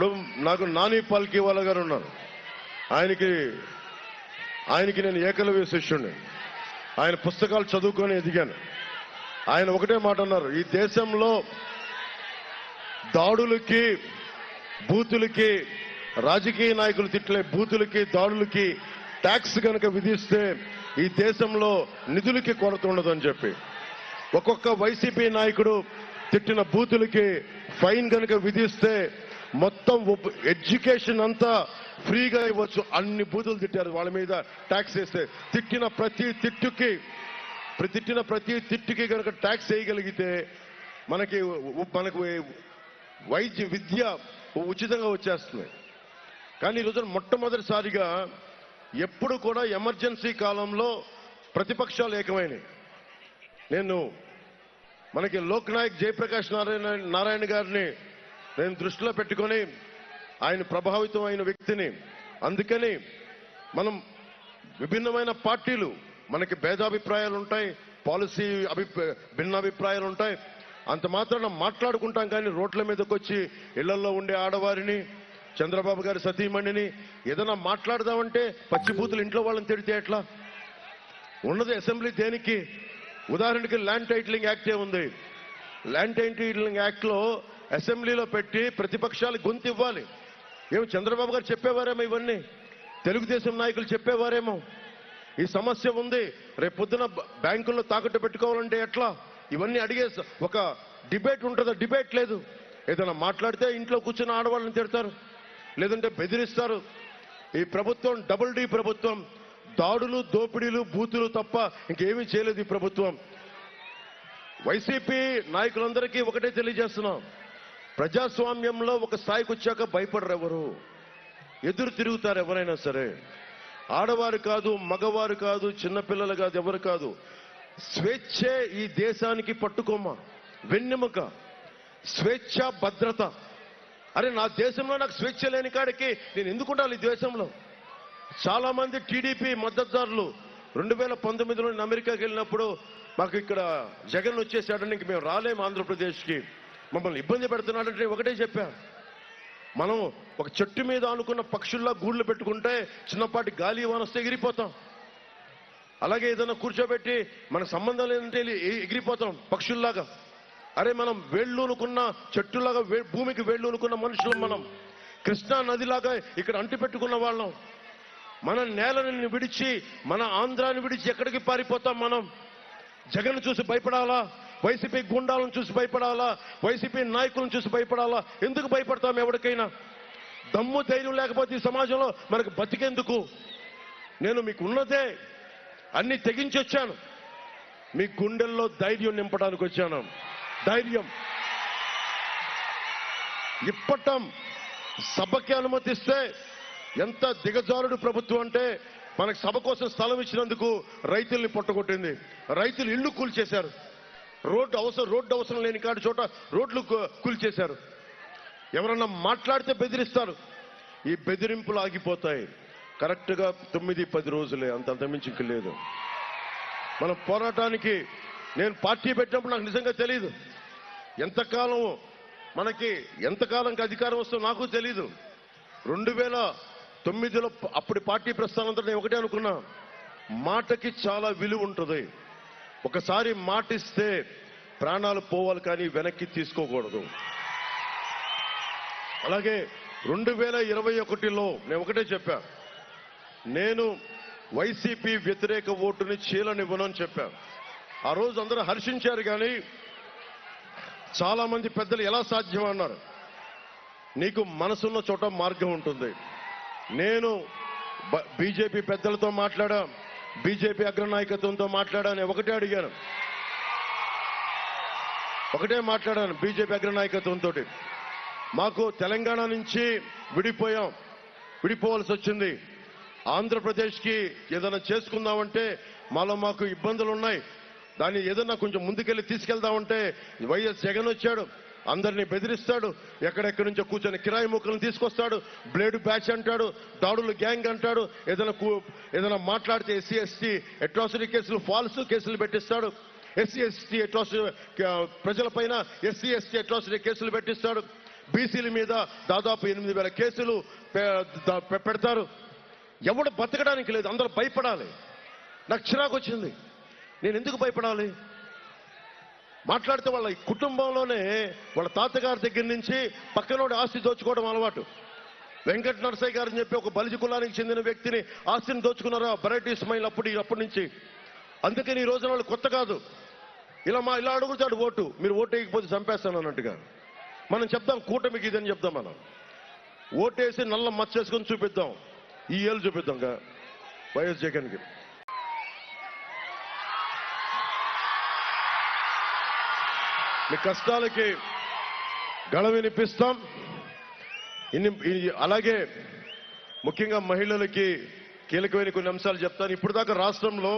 ఇప్పుడు నాకు నాని పాల్కీవాలా గారు ఉన్నారు. ఆయనకి నేను ఏకలవ్య శిష్యుడిని. ఆయన పుస్తకాలు చదువుకొని ఎదిగాను. ఆయన ఒకటే మాట అన్నారు, ఈ దేశంలో దాడులకి బూతులకి రాజకీయ నాయకులు తిట్లే బూతులకి దాడులకి ట్యాక్స్ కనుక విధిస్తే ఈ దేశంలో నిధులకి కొరత ఉండదని చెప్పి, ఒక్కొక్క వైసీపీ నాయకుడు తిట్టిన బూతులకి ఫైన్ కనుక విధిస్తే మొత్తం ఎడ్యుకేషన్ అంతా ఫ్రీగా ఇవ్వచ్చు. అన్ని బూతులు తిట్టారు, వాళ్ళ మీద ట్యాక్స్ వేస్తే తిట్టిన ప్రతి తిట్టుకి కనుక ట్యాక్స్ వేయగలిగితే మనకు వైద్య విద్య ఉచితంగా వచ్చేస్తుంది. కానీ ఈరోజు మొట్టమొదటిసారిగా ఎప్పుడు కూడా ఎమర్జెన్సీ కాలంలో ప్రతిపక్షాలు ఏకమైనవి. మనకి లోక్ నాయక్ జయప్రకాష్ నారాయణ గారిని నేను దృష్టిలో పెట్టుకొని, ఆయన ప్రభావితం అయిన వ్యక్తిని. అందుకని మనం విభిన్నమైన పార్టీలు, మనకి భేదాభిప్రాయాలు ఉంటాయి, పాలసీ భిన్నాభిప్రాయాలు ఉంటాయి. అంత మాత్రాన మాట్లాడుకుంటాం. కానీ రోడ్ల మీదకి వచ్చి ఇళ్లలో ఉండే ఆడవారిని, చంద్రబాబు గారి సతీమణిని ఏదైనా మాట్లాడదామంటే పచ్చిబూతులు ఇంట్లో వాళ్ళని తిడితే ఎట్లా? ఉన్నది అసెంబ్లీ దేనికి? ఉదాహరణకి ల్యాండ్ టైటిలింగ్ యాక్టే ఉంది. ల్యాండ్ టైటిలింగ్ యాక్ట్ లో అసెంబ్లీలో పెట్టి ప్రతిపక్షాలు గొంతు ఇవ్వాలి. ఏమో చంద్రబాబు గారు చెప్పేవారేమో, ఇవన్నీ తెలుగుదేశం నాయకులు చెప్పేవారేమో. ఈ సమస్య ఉంది, రేపు పొద్దున బ్యాంకుల్లో తాకట్టు పెట్టుకోవాలంటే ఎట్లా? ఇవన్నీ అడిగే ఒక డిబేట్ ఉంటుందా? డిబేట్ లేదు. ఏదైనా మాట్లాడితే ఇంట్లో కూర్చున్న ఆడవాళ్ళని తిడతారు, లేదంటే బెదిరిస్తారు. ఈ ప్రభుత్వం డబుల్ డి ప్రభుత్వం. దాడులు, దోపిడీలు, బూతులు తప్ప ఇంకేమీ చేయలేదు ఈ ప్రభుత్వం. వైసీపీ నాయకులందరికీ ఒకటే తెలియజేస్తున్నాం, ప్రజాస్వామ్యంలో ఒక స్థాయికి వచ్చాక భయపడరు ఎవరు, ఎదురు తిరుగుతారు ఎవరైనా సరే. ఆడవారు కాదు, మగవారు కాదు, చిన్నపిల్లలు కాదు, ఎవరు కాదు. స్వేచ్ఛే ఈ దేశానికి పట్టుకోమ, వెన్నెముక. స్వేచ్ఛ, భద్రత. అరే నా దేశంలో నాకు స్వేచ్ఛ లేని కాడికి నేను ఎందుకుంటాను ఈ దేశంలో? చాలా మంది టీడీపీ మద్దతుదారులు 2019లో నేను అమెరికాకి వెళ్ళినప్పుడు మాకు ఇక్కడ జగన్ వచ్చేసాడని ఇంక మేము రాలేము ఆంధ్రప్రదేశ్కి, మమ్మల్ని ఇబ్బంది పెడుతున్నాడంటే ఒకటే చెప్పా, మనం ఒక చెట్టు మీద అనుకున్న పక్షుల్లా గూళ్ళు పెట్టుకుంటే చిన్నపాటి గాలి వానొస్తే ఎగిరిపోతాం. అలాగే ఏదైనా కూర్చోబెట్టి మనకు సంబంధం లేదంటే ఎగిరిపోతాం పక్షుల్లాగా. అరే మనం వేళ్ళూనుకున్న చెట్టులాగా, భూమికి వేళ్ళూనుకున్న మనుషులు మనం. కృష్ణా నదిలాగా ఇక్కడ అంటి పెట్టుకున్న వాళ్ళం. మన నేలని విడిచి, మన ఆంధ్రాని విడిచి ఎక్కడికి పారిపోతాం మనం? జగన్ చూసి భయపడాలా? వైసీపీ గుండాలను చూసి భయపడాలా? వైసీపీ నాయకులను చూసి భయపడాలా? ఎందుకు భయపడతాం? ఎవరికైనా దమ్ము ధైర్యం లేకపోతే ఈ సమాజంలో మనకు బతికేందుకు? నేను మీకు ఉన్నదే అన్ని తెగించి వచ్చాను, మీ గుండెల్లో ధైర్యం నింపడానికి వచ్చాను. ధైర్యం ఇప్పటం సభకి అనుమతిస్తే ఎంత దిగజారుడు ప్రభుత్వం అంటే, మనకు సభ కోసం స్థలం ఇచ్చినందుకు రైతుల్ని పొట్టగొట్టింది. రైతులు ఇళ్లు కూల్చేశారు. రోడ్డు అవసరం లేని కాడి చోట రోడ్లు కూల్చేశారు. ఎవరన్నా మాట్లాడితే బెదిరిస్తారు. ఈ బెదిరింపులు ఆగిపోతాయి కరెక్ట్గా 9-10 రోజులే, అంతమించి ఇంక లేదు. మన పోరాటానికి నేను పార్టీ పెట్టినప్పుడు నాకు నిజంగా తెలియదు ఎంతకాలంకి అధికారం వస్తుందో నాకు తెలీదు. 2009లో అప్పుడు పార్టీ ప్రస్థానంతో నేను ఒకటే అనుకున్నా, మాటకి చాలా విలువ ఉంటుంది. ఒకసారి మాటిస్తే ప్రాణాలు పోవాలి కానీ వెనక్కి తీసుకోకూడదు. అలాగే 2021లో నేను ఒకటే చెప్పా, నేను వైసీపీ వ్యతిరేక ఓటుని చీలనివ్వనని చెప్పా. ఆ రోజు అందరూ హర్షించారు. కానీ చాలా మంది పెద్దలు ఎలా సాధ్యం అన్నారు. నీకు మనసున్న చోట మార్గం ఉంటుంది. నేను బీజేపీ పెద్దలతో మాట్లాడా, బీజేపీ అగ్రనాయకత్వంతో మాట్లాడాను. ఒకటే మాట్లాడాను బీజేపీ అగ్రనాయకత్వంతో. మాకు తెలంగాణ నుంచి విడిపోవాల్సి వచ్చింది. ఆంధ్రప్రదేశ్కి ఏదైనా చేసుకుందామంటే మాకు ఇబ్బందులు ఉన్నాయి. దాన్ని ఏదన్నా కొంచెం ముందుకెళ్ళి తీసుకెళ్దామంటే వైఎస్ జగన్ వచ్చాడు, అందరినీ బెదిరిస్తాడు. ఎక్కడెక్కడి నుంచో కూర్చొని కిరాయి ముక్కలను తీసుకొస్తాడు, బ్లేడ్ బ్యాచ్ అంటాడు, దాడులు గ్యాంగ్ అంటాడు. ఏదైనా మాట్లాడితే ఎస్సీ ఎస్టీ అట్రాసిటీ కేసులు, ఫాల్స్ కేసులు పెట్టిస్తాడు. ఎస్సీ ఎస్టీ అట్రాసిటీ ప్రజలపైన ఎస్సీ ఎస్టీ అట్రాసిటీ కేసులు పెట్టిస్తాడు. బీసీల మీద దాదాపు 8,000 కేసులు పెడతారు. ఎవడు బతకడానికి లేదు, అందరూ భయపడాలి. నాకు చిరాకు వచ్చింది. నేను ఎందుకు భయపడాలి? మాట్లాడితే వాళ్ళ కుటుంబంలోనే వాళ్ళ తాతగారి దగ్గర నుంచి పక్కనోడి ఆస్తి దోచుకోవడం అలవాటు. వెంకట నరసయ్య గారు చెప్పి ఒక బలిజ కులానికి చెందిన వ్యక్తిని ఆస్తిని దోచుకున్నారా వెరైటీ స్మైల్ అప్పటి నుంచి. అందుకని ఈ రోజున వాళ్ళు కొత్త కాదు. ఇలా అడుగుతాడు ఓటు, మీరు ఓటు వేయకపోతే చంపేస్తాను అన్నట్టుగా. మనం చెప్దాం కూటమికి ఇదని చెప్దాం. మనం ఓటేసి నల్ల మచ్చేసుకొని చూపిద్దాం, ఈ ఏళ్ళు చూపిద్దాం వైఎస్ జగన్కి. మీ కష్టాలకి గళ వినిపిస్తాం. అలాగే ముఖ్యంగా మహిళలకి కీలకమైన కొన్ని అంశాలు చెప్తాను. ఇప్పుడు దాకా రాష్ట్రంలో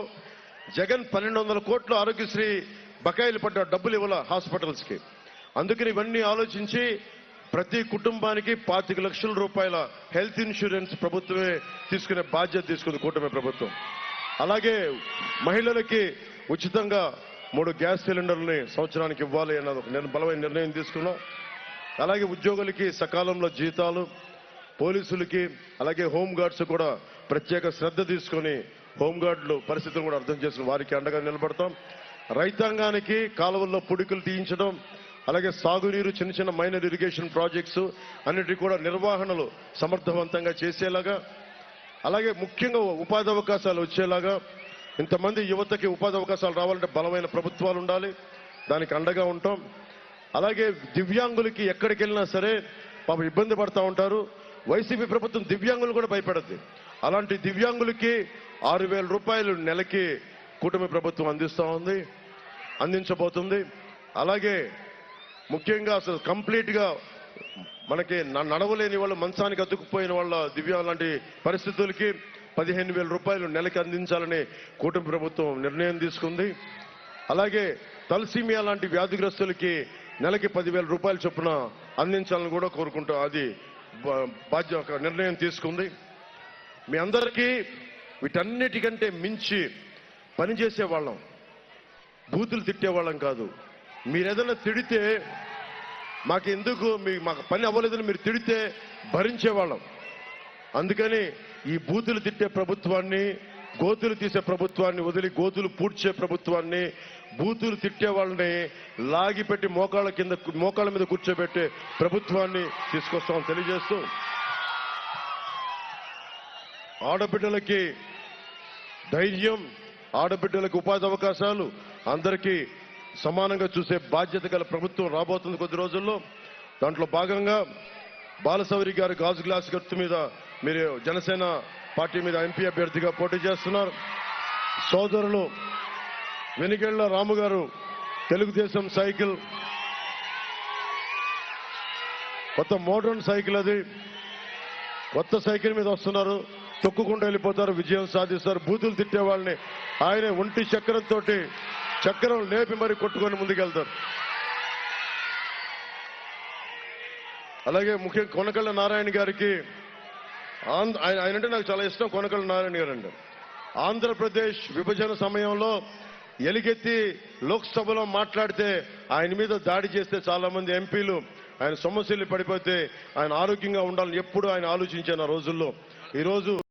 జగన్ 1,200 కోట్లు ఆరోగ్యశ్రీ బకాయిలు పడ్డ డబ్బులు ఇవ్వాల హాస్పిటల్స్కి. అందుకని ఇవన్నీ ఆలోచించి ప్రతి కుటుంబానికి 25 లక్షల రూపాయల హెల్త్ ఇన్సూరెన్స్ ప్రభుత్వమే తీసుకునే బాధ్యత తీసుకుంది కూటమి ప్రభుత్వం. అలాగే మహిళలకి ఉచితంగా 3 గ్యాస్ సిలిండర్లని సంవత్సరానికి ఇవ్వాలి అన్నది ఒక బలమైన నిర్ణయం తీసుకున్నాం. అలాగే ఉద్యోగులకి సకాలంలో జీతాలు, పోలీసులకి అలాగే హోంగార్డ్స్ కూడా ప్రత్యేక శ్రద్ధ తీసుకొని హోంగార్డులు పరిస్థితులు కూడా అర్థం చేసుకుని వారికి అండగా నిలబడతాం. రైతాంగానికి కాలువల్లో పుడికలు తీయించడం, అలాగే సాగునీరు, చిన్న చిన్న మైనర్ ఇరిగేషన్ ప్రాజెక్ట్స్ అన్నిటి కూడా నిర్వహణలు సమర్థవంతంగా చేసేలాగా, అలాగే ముఖ్యంగా ఉపాధి అవకాశాలు వచ్చేలాగా, ఇంతమంది యువతకి ఉపాధి అవకాశాలు రావాలంటే బలమైన ప్రభుత్వాలు ఉండాలి, దానికి అండగా ఉంటాం. అలాగే దివ్యాంగులకి ఎక్కడికి వెళ్ళినా సరే పాపం ఇబ్బంది పడతా ఉంటారు. వైసీపీ ప్రభుత్వం దివ్యాంగులు కూడా భయపడద్ది. అలాంటి దివ్యాంగులకి 6,000 రూపాయలు నెలకి కూటమి ప్రభుత్వం అందించబోతుంది. అలాగే ముఖ్యంగా అసలు కంప్లీట్ గా మనకి నడవలేని వాళ్ళు, మంచానికి అతుక్కుపోయిన వాళ్ళ దివ్యాంగుల లాంటి పరిస్థితులకి 15,000 రూపాయలు నెలకి అందించాలని కూటమి ప్రభుత్వం నిర్ణయం తీసుకుంది. అలాగే తలసీమియా లాంటి వ్యాధిగ్రస్తులకి నెలకి 10,000 రూపాయల చొప్పున అందించాలని కూడా కోరుకుంటూ అది బాధ్యత నిర్ణయం తీసుకుంది. మీ అందరికీ వీటన్నిటికంటే మించి పనిచేసే వాళ్ళం, బూతులు తిట్టేవాళ్ళం కాదు. మీరేదైనా తిడితే మాకు పని అవ్వలేదని మీరు తిడితే భరించేవాళ్ళం. అందుకని ఈ బూతులు తిట్టే ప్రభుత్వాన్ని, గోతులు తీసే ప్రభుత్వాన్ని వదిలి గోతులు పూడ్చే ప్రభుత్వాన్ని, బూతులు తిట్టే వాళ్ళని లాగిపెట్టి మోకాళ్ళ మీద కూర్చోబెట్టే ప్రభుత్వాన్ని తీసుకొస్తామని తెలియజేస్తూ, ఆడబిడ్డలకి ధైర్యం, ఆడబిడ్డలకు ఉపాధి అవకాశాలు అందరికీ సమానంగా చూసే బాధ్యత గల ప్రభుత్వం రాబోతుంది కొద్ది రోజుల్లో. దాంట్లో భాగంగా బాలశౌరి గారు గాజు గ్లాస్ గుర్తు మీద మీరు జనసేన పార్టీ మీద ఎంపీ అభ్యర్థిగా పోటీ చేస్తున్నారు. సోదరులు వెనిగెళ్ల రాము గారు తెలుగుదేశం సైకిల్, కొత్త మోడర్న్ సైకిల్, అది కొత్త సైకిల్ మీద వస్తున్నారు. తొక్కుకుండా వెళ్ళిపోతారు, విజయం సాధిస్తారు. బూతులు తిట్టే వాళ్ళని ఆయన ఒంటి చక్రం లేపి మరి కొట్టుకొని ముందుకెళ్తారు. అలాగే ముఖ్యంగా కొనకళ్ళ నారాయణ గారికి, ఆయన అంటే నాకు చాలా ఇష్టం. కొనకళ్ళ నారాయణ గారు అంటే ఆంధ్రప్రదేశ్ విభజన సమయంలో ఎలుగెత్తి లోక్సభలో మాట్లాడితే ఆయన మీద దాడి చేస్తే చాలా మంది ఎంపీలు ఆయన సమస్యలు పడిపోతే ఆయన ఆరోగ్యంగా ఉండాలని ఎప్పుడు ఆయన ఆలోచించిన రోజుల్లో ఈరోజు